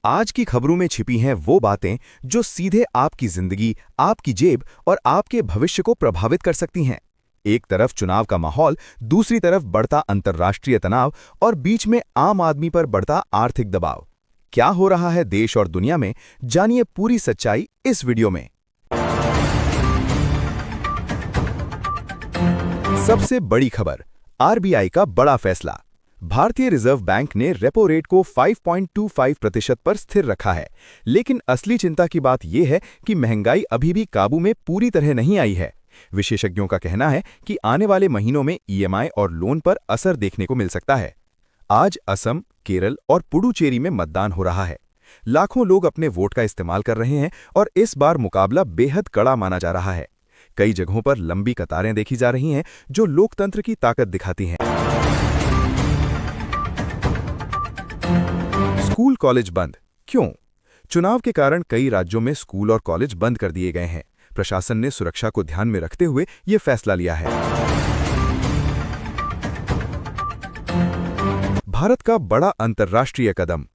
आज की खबरों में छिपी हैं वो बातें जो सीधे आपकी जिंदगी, आपकी जेब और आपके भविष्य को प्रभावित कर सकती हैं। एक तरफ चुनाव का माहौल, दूसरी तरफ बढ़ता अंतर्राष्ट्रीय तनाव और बीच में आम आदमी पर बढ़ता आर्थिक दबाव। क्या हो रहा है देश और दुनिया में, जानिए पूरी सच्चाई इस वीडियो में। सबसे बड़ी खबर, आरबीआई का बड़ा फैसला। भारतीय रिजर्व बैंक ने रेपो रेट को 5.25% पर स्थिर रखा है, लेकिन असली चिंता की बात यह है कि महंगाई अभी भी काबू में पूरी तरह नहीं आई है। विशेषज्ञों का कहना है कि आने वाले महीनों में ईएमआई और लोन पर असर देखने को मिल सकता है। आज असम, केरल और पुडुचेरी में मतदान हो रहा है। लाखों लोग अपने वोट का इस्तेमाल कर रहे हैं और इस बार मुकाबला बेहद कड़ा माना जा रहा है। कई जगहों पर लंबी कतारें देखी जा रही हैं, जो लोकतंत्र की ताकत दिखाती हैं। स्कूल कॉलेज बंद क्यों? चुनाव के कारण कई राज्यों में स्कूल और कॉलेज बंद कर दिए गए हैं। प्रशासन ने सुरक्षा को ध्यान में रखते हुए यह फैसला लिया है। भारत का बड़ा अंतर्राष्ट्रीय कदम।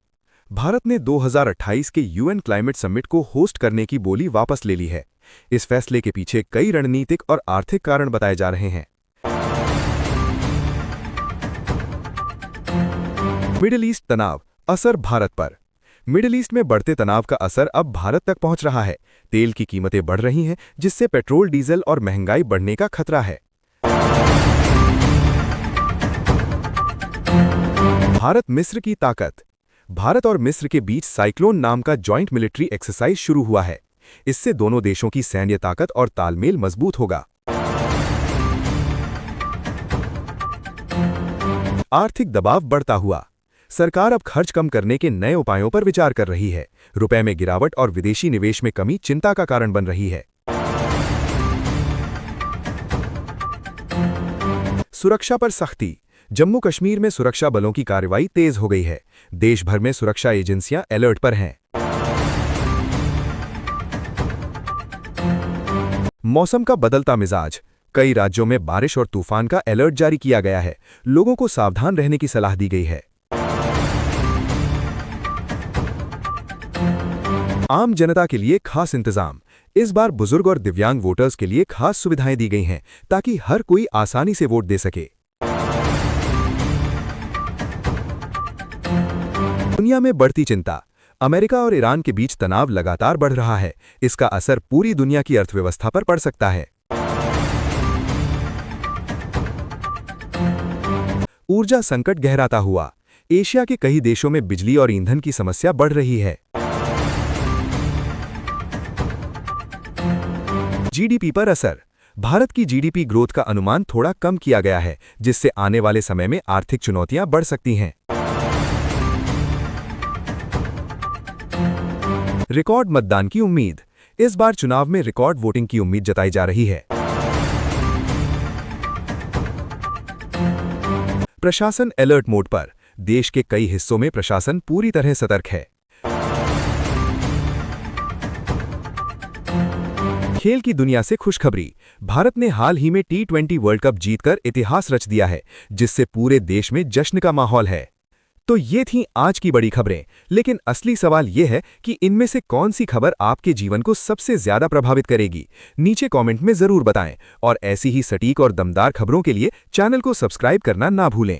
भारत ने 2028 के यूएन क्लाइमेट समिट को होस्ट करने की बोली वापस ले ली है। इस फैसले के पीछे कई रणनीतिक और आर्थिक कारण बताए जा रहे हैं। मिडिल ईस्ट तनाव, असर भारत पर। मिडिल ईस्ट में बढ़ते तनाव का असर अब भारत तक पहुंच रहा है। तेल की कीमतें बढ़ रही हैं, जिससे पेट्रोल, डीजल और महंगाई बढ़ने का खतरा है। भारत मिस्र की ताकत। भारत और मिस्र के बीच साइक्लोन नाम का जॉइंट मिलिट्री एक्सरसाइज शुरू हुआ है। इससे दोनों देशों की सैन्य ताकत और तालमेल मजबूत होगा। आर्थिक दबाव बढ़ता हुआ। सरकार अब खर्च कम करने के नए उपायों पर विचार कर रही है। रुपए में गिरावट और विदेशी निवेश में कमी चिंता का कारण बन रही है। सुरक्षा पर सख्ती। जम्मू कश्मीर में सुरक्षा बलों की कार्रवाई तेज हो गई है। देश भर में सुरक्षा एजेंसियां अलर्ट पर हैं। मौसम का बदलता मिजाज। कई राज्यों में बारिश और तूफान का अलर्ट जारी किया गया है। लोगों को सावधान रहने की सलाह दी गई है। आम जनता के लिए खास इंतजाम। इस बार बुजुर्ग और दिव्यांग वोटर्स के लिए खास सुविधाएं दी गई हैं, ताकि हर कोई आसानी से वोट दे सके। दुनिया में बढ़ती चिंता। अमेरिका और ईरान के बीच तनाव लगातार बढ़ रहा है। इसका असर पूरी दुनिया की अर्थव्यवस्था पर पड़ सकता है। ऊर्जा संकट गहराता हुआ। एशिया के कई देशों में बिजली और ईंधन की समस्या बढ़ रही है। जीडीपी पर असर। भारत की जीडीपी ग्रोथ का अनुमान थोड़ा कम किया गया है, जिससे आने वाले समय में आर्थिक चुनौतियां बढ़ सकती हैं। रिकॉर्ड मतदान की उम्मीद। इस बार चुनाव में रिकॉर्ड वोटिंग की उम्मीद जताई जा रही है। प्रशासन अलर्ट मोड पर। देश के कई हिस्सों में प्रशासन पूरी तरह सतर्क है। खेल की दुनिया से खुशखबरी। भारत ने हाल ही में T20 वर्ल्ड कप जीतकर इतिहास रच दिया है, जिससे पूरे देश में जश्न का माहौल है। तो ये थीं आज की बड़ी खबरें, लेकिन असली सवाल ये है कि इनमें से कौन सी खबर आपके जीवन को सबसे ज्यादा प्रभावित करेगी। नीचे कमेंट में जरूर बताएं और ऐसी ही सटीक और दमदार खबरों के लिए चैनल को सब्सक्राइब करना ना भूलें।